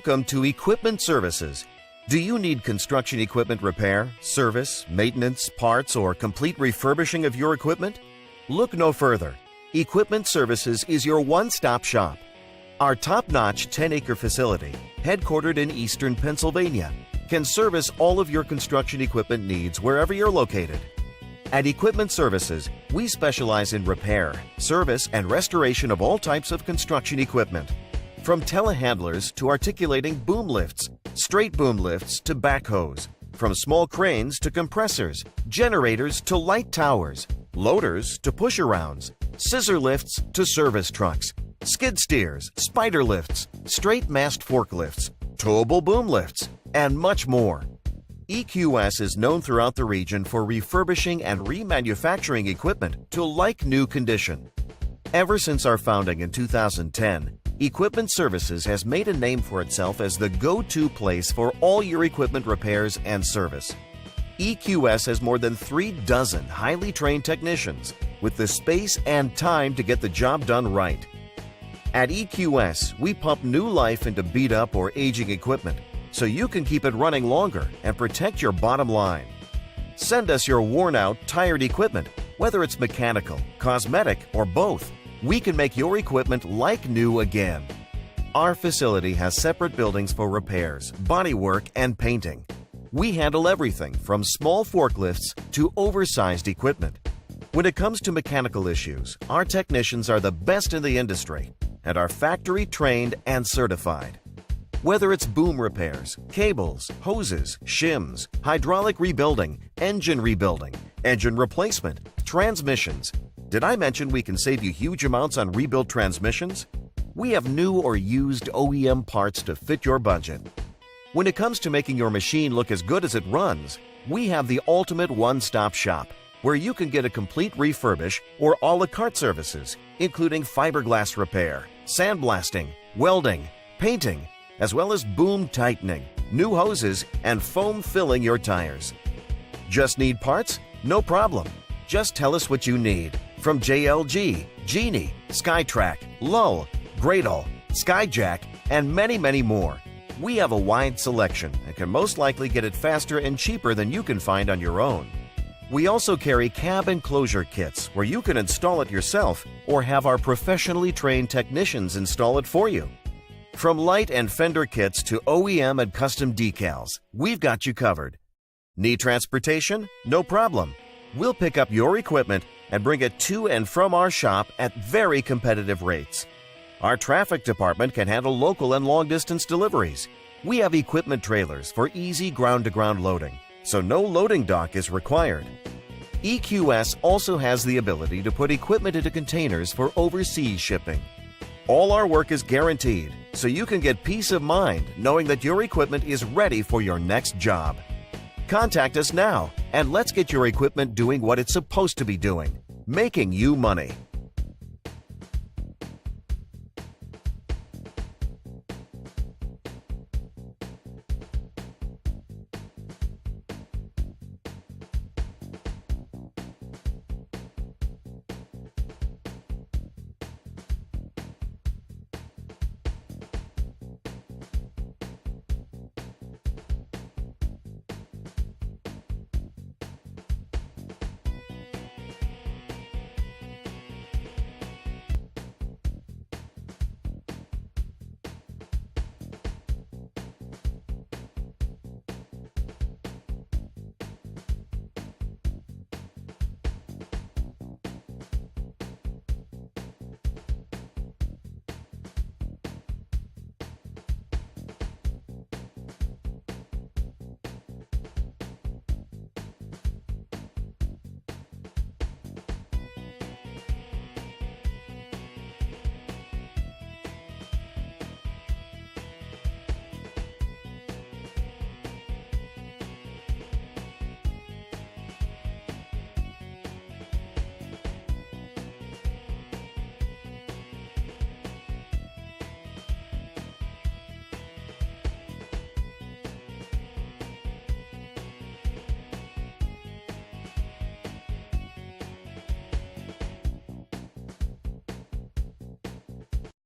Welcome to Equipment Services. Do you need construction equipment repair, service, maintenance, parts, or complete refurbishing of your equipment? Look no further. Equipment Services is your one-stop shop. Our top-notch 10-acre facility, headquartered in eastern Pennsylvania, can service all of your construction equipment needs wherever you're located. At Equipment Services, we specialize in repair, service, and restoration of all types of construction equipment. From telehandlers to articulating boom lifts, straight boom lifts to backhoes, from small cranes to compressors, generators to light towers, loaders to push-arounds, scissor lifts to service trucks, skid steers, spider lifts, straight mast forklifts, towable boom lifts, and much more. EQS is known throughout the region for refurbishing and remanufacturing equipment to like-new condition. Ever since our founding in 2010, Equipment Services has made a name for itself as the go-to place for all your equipment repairs and service. EQS has more than 36 highly trained technicians with the space and time to get the job done right. At EQS, we pump new life into beat-up or aging equipment so you can keep it running longer and protect your bottom line. Send us your worn-out, tired equipment, whether it's mechanical, cosmetic, or both. We can make your equipment like new again. Our facility has separate buildings for repairs, bodywork, and painting. We handle everything from small forklifts to oversized equipment. When it comes to mechanical issues, our technicians are the best in the industry and are factory trained and certified. Whether it's boom repairs, cables, hoses, shims, hydraulic rebuilding, engine replacement, transmissions. Did I mention we can save you huge amounts on rebuilt transmissions? We have new or used OEM parts to fit your budget. When it comes to making your machine look as good as it runs, we have the ultimate one-stop shop where you can get a complete refurbish or a la carte services, including fiberglass repair, sandblasting, welding, painting, as well as boom tightening, new hoses, and foam filling your tires. Just need parts? No problem. Just tell us what you need. From JLG, Genie, SkyTrack, Lull, Gradle, Skyjack, and many, many more. We have a wide selection and can most likely get it faster and cheaper than you can find on your own. We also carry cab enclosure kits where you can install it yourself or have our professionally trained technicians install it for you. From light and fender kits to OEM and custom decals, we've got you covered. Need transportation? No problem. We'll pick up your equipment and bring it to and from our shop at very competitive rates. Our traffic department can handle local and long-distance deliveries. We have equipment trailers for easy ground-to-ground loading, so no loading dock is required. EQS also has the ability to put equipment into containers for overseas shipping. All our work is guaranteed, so you can get peace of mind knowing that your equipment is ready for your next job. Contact us now and let's get your equipment doing what it's supposed to be doing, making you money.